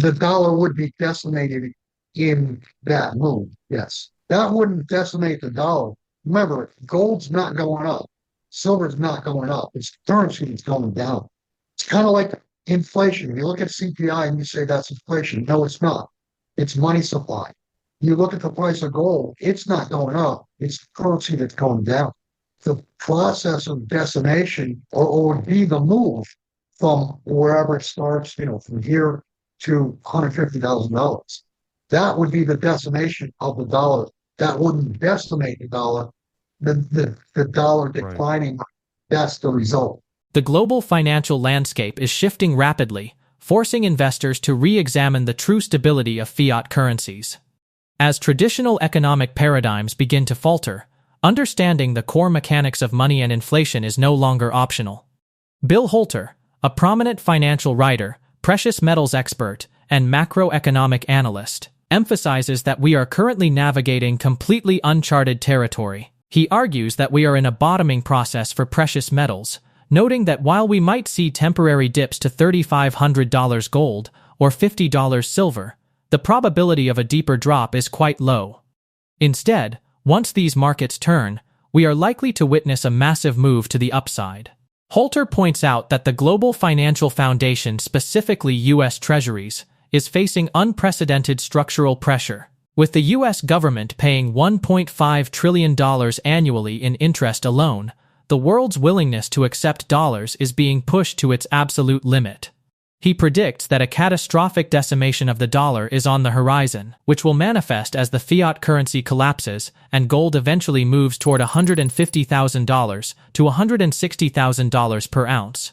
the dollar would be decimated in that move. Yes. That wouldn't decimate the dollar. Remember, gold's not going up. Silver's not going up. It's currency that's going down. It's kind of like inflation. If you look at CPI and you say that's inflation, no, it's not. It's money supply. You look at the price of gold, it's not going up. It's currency that's going down. The process of decimation or would be the move from wherever it starts, from here to $150,000. That would be the decimation of the dollar. That wouldn't decimate the dollar. The dollar Right. declining, that's the result. The global financial landscape is shifting rapidly, forcing investors to re-examine the true stability of fiat currencies. As traditional economic paradigms begin to falter, understanding the core mechanics of money and inflation is no longer optional. Bill Holter, a prominent financial writer, precious metals expert, and macroeconomic analyst, emphasizes that we are currently navigating completely uncharted territory. He argues that we are in a bottoming process for precious metals, noting that while we might see temporary dips to $3,500 gold or $50 silver, the probability of a deeper drop is quite low. Instead, once these markets turn, we are likely to witness a massive move to the upside. Holter points out that the global financial foundation, specifically U.S. Treasuries, is facing unprecedented structural pressure, with the U.S. government paying $1.5 trillion annually in interest alone. The world's willingness to accept dollars is being pushed to its absolute limit. He predicts that a catastrophic decimation of the dollar is on the horizon, which will manifest as the fiat currency collapses and gold eventually moves toward $150,000 to $160,000 per ounce.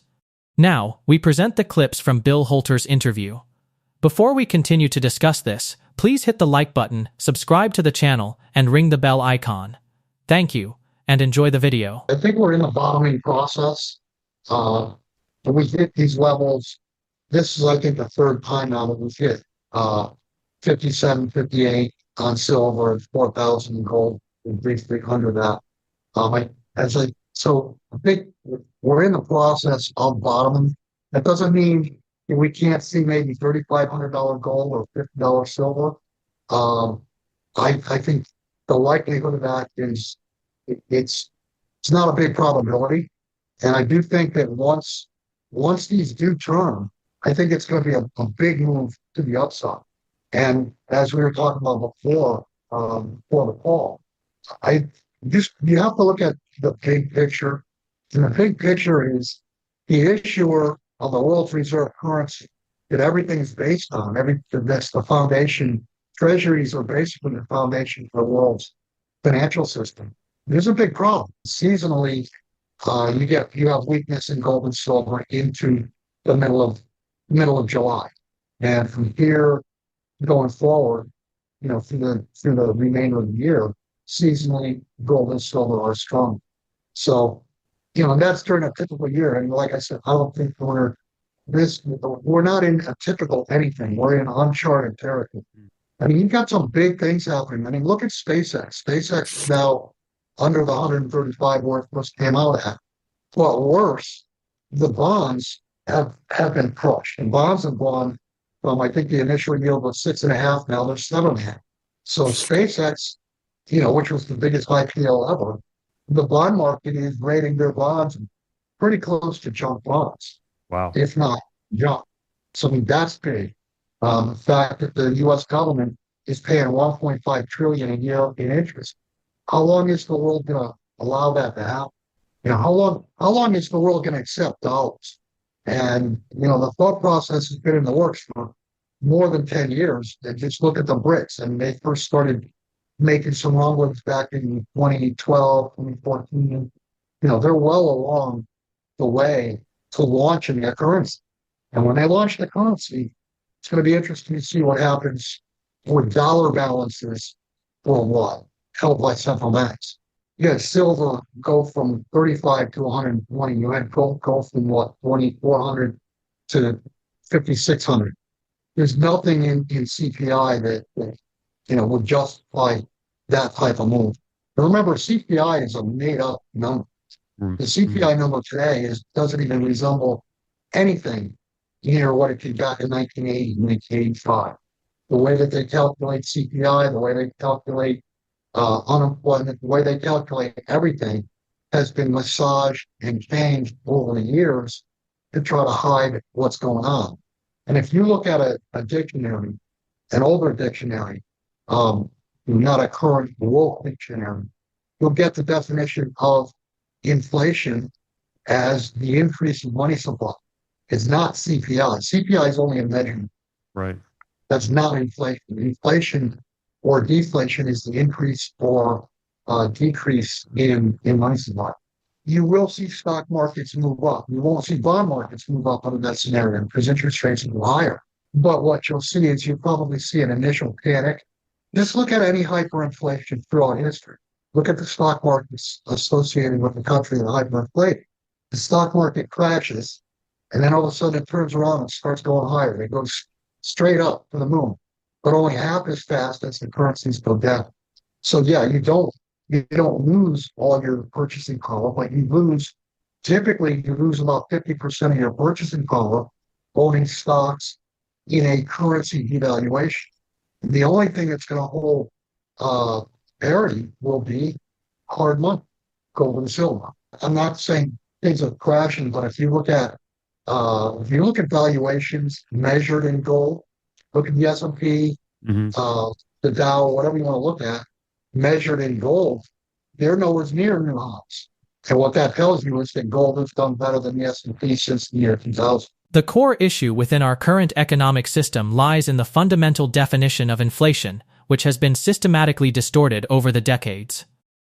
Now, we present the clips from Bill Holter's interview. Before we continue to discuss this, please hit the like button, subscribe to the channel, and ring the bell icon. Thank you, and enjoy the video. I think we're in the bottoming process. We hit these levels. This is, I think, the third time now that we've hit 57, 58 on silver, 4,000 in gold, and 300 that. So I think we're in the process of bottoming. That doesn't mean we can't see maybe $3,500 gold or $50 silver. I think the likelihood of that is it's not a big probability, and I do think that once these do turn, I think it's going to be a big move to the upside. And as we were talking about before, for the call, you have to look at the big picture, and the big picture is the issuer of the world's reserve currency that everything is based on. That's the foundation. Treasuries are basically the foundation for the world's financial system. There's a big problem. Seasonally, you have weakness in gold and silver into the middle of July, and from here going forward, through the remainder of the year, seasonally gold and silver are strong. So, that's during a typical year. And like I said, I don't think we're not in a typical anything. We're in uncharted territory. I mean, you've got some big things happening. I mean, look at SpaceX. SpaceX is now under the 135 where it first came out at. But worse, the bonds have been crushed. And bonds have gone from, I think the initial yield was 6.5, now they're 7.5. So SpaceX, which was the biggest IPO ever, the bond market is rating their bonds pretty close to junk bonds, Wow. if not junk. So I mean, that's big. The fact that the U.S. government is paying 1.5 trillion a year in interest. How long is the world going to allow that to happen? How long is the world going to accept dollars? And the thought process has been in the works for more than 10 years. And just look at the BRICS, and they first started making some rumblings back in 2012, 2014. They're well along the way to launching a currency. And when they launch the currency, it's going to be interesting to see what happens with dollar balances worldwide held by central banks. You had silver go from 35 to 120. You had gold go from 2,400 to 5,600. There's nothing in CPI that would justify that type of move. But remember, CPI is a made-up number. The CPI number today doesn't even resemble anything near what it did back in 1980, 1985. The way that they calculate CPI, the way they calculate unemployment, the way they calculate everything has been massaged and changed over the years to try to hide what's going on. And if you look at a dictionary, an older dictionary, not a current world dictionary, you'll get the definition of inflation as the increase in money supply. It's not CPI. CPI is only a measurement. Right. That's not inflation. Inflation or deflation is the increase or decrease in money supply. You will see stock markets move up. You won't see bond markets move up under that scenario because interest rates will go higher. But what you'll see is you'll probably see an initial panic. Just look at any hyperinflation throughout history. Look at the stock markets associated with the country that hyperinflated. The stock market crashes, and then all of a sudden it turns around and starts going higher. It goes straight up to the moon, but only half as fast as the currencies go down. So yeah, you don't lose all your purchasing power, but typically you lose about 50% of your purchasing power owning stocks in a currency devaluation. The only thing that's going to hold parity will be hard money, gold and silver. I'm not saying things are crashing, but if you look at valuations measured in gold, look at the S&P, the Dow, whatever you want to look at, measured in gold, they're nowhere near new highs. And what that tells you is that gold has done better than the S&P since the year 2000. The core issue within our current economic system lies in the fundamental definition of inflation, which has been systematically distorted over the decades.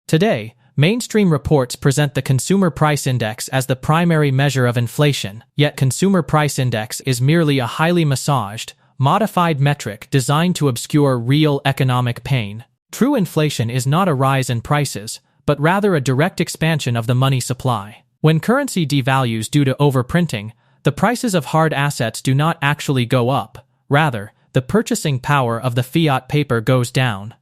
Today, mainstream reports present the Consumer Price Index as the primary measure of inflation, yet Consumer Price Index is merely a highly massaged, modified metric designed to obscure real economic pain. True inflation is not a rise in prices, but rather a direct expansion of the money supply. When currency devalues due to overprinting, the prices of hard assets do not actually go up. Rather, the purchasing power of the fiat paper goes down.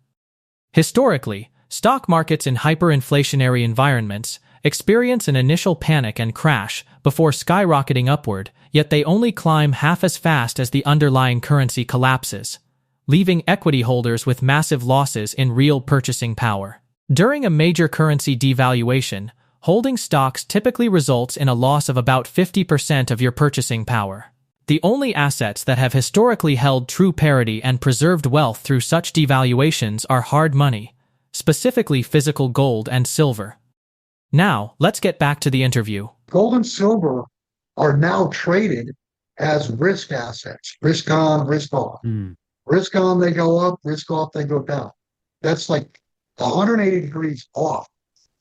Historically, stock markets in hyperinflationary environments experience an initial panic and crash before skyrocketing upward, yet they only climb half as fast as the underlying currency collapses, leaving equity holders with massive losses in real purchasing power. During a major currency devaluation, holding stocks typically results in a loss of about 50% of your purchasing power. The only assets that have historically held true parity and preserved wealth through such devaluations are hard money, specifically physical gold and silver. Now, let's get back to the interview. Gold and silver are now traded as risk assets. Risk on, risk off. Risk on, they go up. Risk off, they go down. That's like 180 degrees off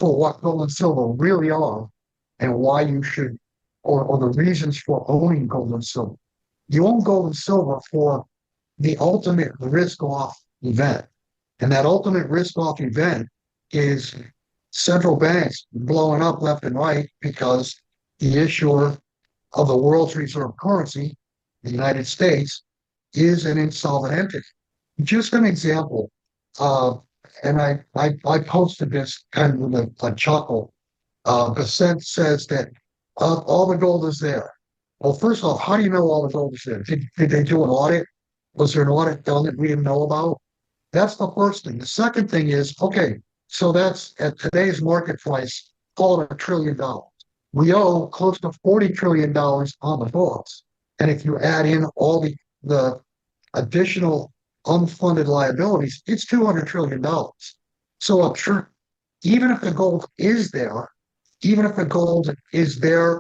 for what gold and silver really are and why you should, or the reasons for owning gold and silver. You own gold and silver for the ultimate risk-off event. And that ultimate risk-off event is central banks blowing up left and right because the issuer of the world's reserve currency, the United States, is an insolvent entity. Just an example, and I posted this kind of with a chuckle. Basent says that all the gold is there. Well, first off, how do you know all the gold is there? Did they do an audit? Was there an audit done that we didn't know about? That's the first thing. The second thing is, okay, so that's at today's market price, call it $1 trillion. We owe close to $40 trillion on the books. And if you add in all the additional unfunded liabilities, it's $200 trillion. So I'm sure even if the gold is there,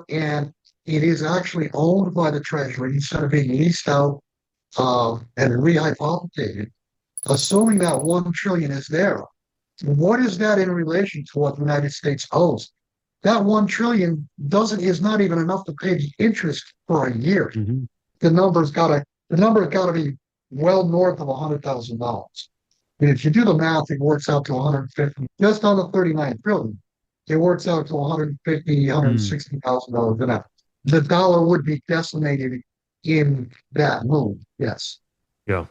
and it is actually owned by the Treasury instead of being leased out and rehypothecated, assuming that $1 trillion is there, what is that in relation to what the United States owes? That $1 trillion is not even enough to pay the interest for a year. The number's got to be well north of $100,000. And if you do the math, it works out to 150, just on the 39 trillion. It works out to $160,000 an ounce. The dollar would be decimated in that move. Yes. Yeah.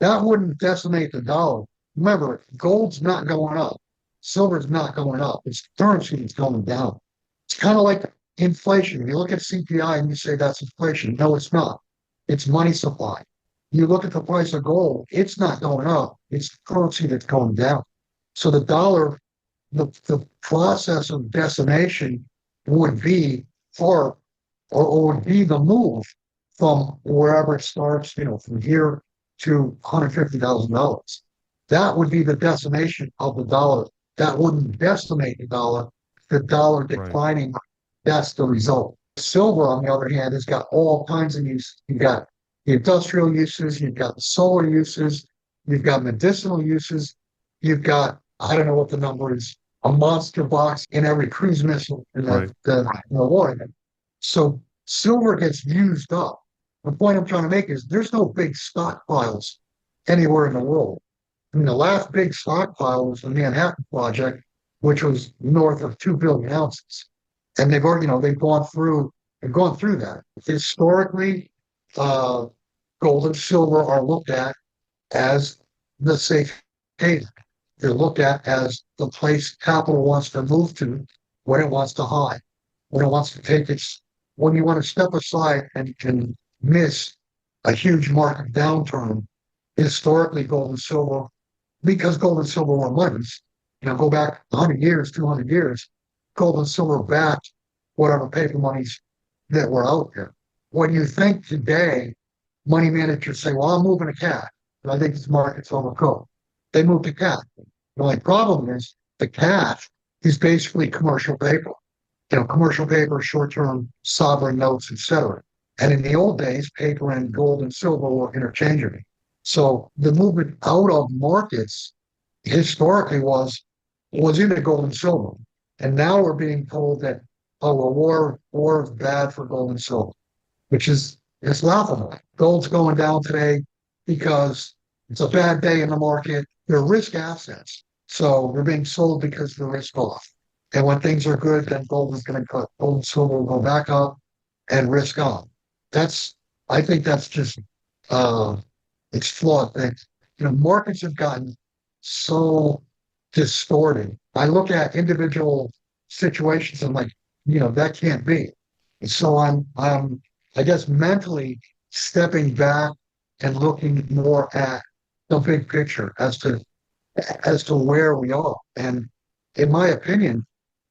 That wouldn't decimate the dollar. Remember, gold's not going up. Silver's not going up. It's currency that's going down. It's kind of like inflation. You look at CPI and you say that's inflation. No, it's not. it's money supply. You look at the price of gold, it's not going up. It's currency that's going down. So the dollar, the process of decimation would be far, or would be the move from wherever it starts, from here to $150,000. That would be the decimation of the dollar. That wouldn't decimate the dollar. The dollar Right. declining, that's the result. Silver, on the other hand, has got all kinds of uses. You've got the industrial uses, you've got the solar uses, you've got medicinal uses, you've got, I don't know what the number is, a monster box in every cruise missile in Right. the war. So silver gets used up. The point I'm trying to make is there's no big stockpiles anywhere in the world. I mean, the last big stockpile was the Manhattan Project, which was north of 2 billion ounces. And they've already, they've gone through that. Historically, uh, gold and silver are looked at as the safe haven. They're looked at as the place capital wants to move to when it wants to hide, when it wants to take its, when you want to step aside and can miss a huge market downturn. Historically, gold and silver, because gold and silver were monies, go back 100 years, 200 years, gold and silver backed whatever paper monies that were out there. When you think today, money managers say, well, I'm moving to cash. And I think this market's overcooked. They move to cash. The only problem is the cash is basically commercial paper. Commercial paper, short-term sovereign notes, etc. And in the old days, paper and gold and silver were interchangeable. So the movement out of markets historically was into gold and silver. And now we're being told that, oh, well, war is bad for gold and silver, which is, it's laughable. Gold's going down today because it's a bad day in the market. They're risk assets. So they're being sold because they're risk off. And when things are good, then gold is going to cut. Gold and silver will go back up and risk on. I think that's just, it's flawed. Markets have gotten so distorted. I look at individual situations and like, that can't be. And so I'm, I guess, mentally stepping back and looking more at the big picture as to where we are. And in my opinion,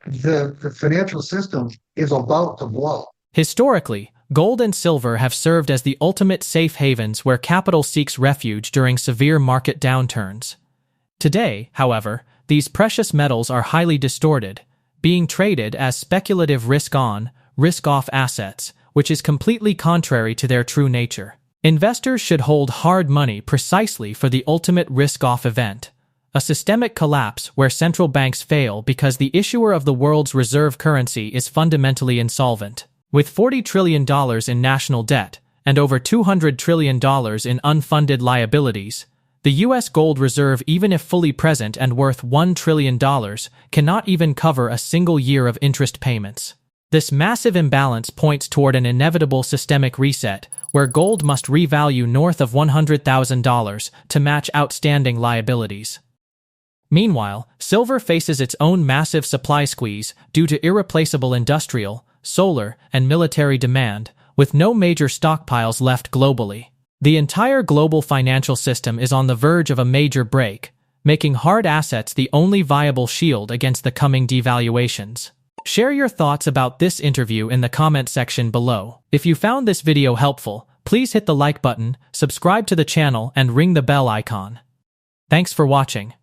the financial system is about to blow. Historically, gold and silver have served as the ultimate safe havens where capital seeks refuge during severe market downturns. Today, however, these precious metals are highly distorted, being traded as speculative risk-on, risk-off assets, which is completely contrary to their true nature. Investors should hold hard money precisely for the ultimate risk-off event, a systemic collapse where central banks fail because the issuer of the world's reserve currency is fundamentally insolvent. With $40 trillion in national debt and over $200 trillion in unfunded liabilities, the U.S. gold reserve, even if fully present and worth $1 trillion, cannot even cover a single year of interest payments. This massive imbalance points toward an inevitable systemic reset, where gold must revalue north of $100,000 to match outstanding liabilities. Meanwhile, silver faces its own massive supply squeeze due to irreplaceable industrial, solar, and military demand, with no major stockpiles left globally. The entire global financial system is on the verge of a major break, making hard assets the only viable shield against the coming devaluations. Share your thoughts about this interview in the comment section below. If you found this video helpful, please hit the like button, subscribe to the channel, and ring the bell icon. Thanks for watching.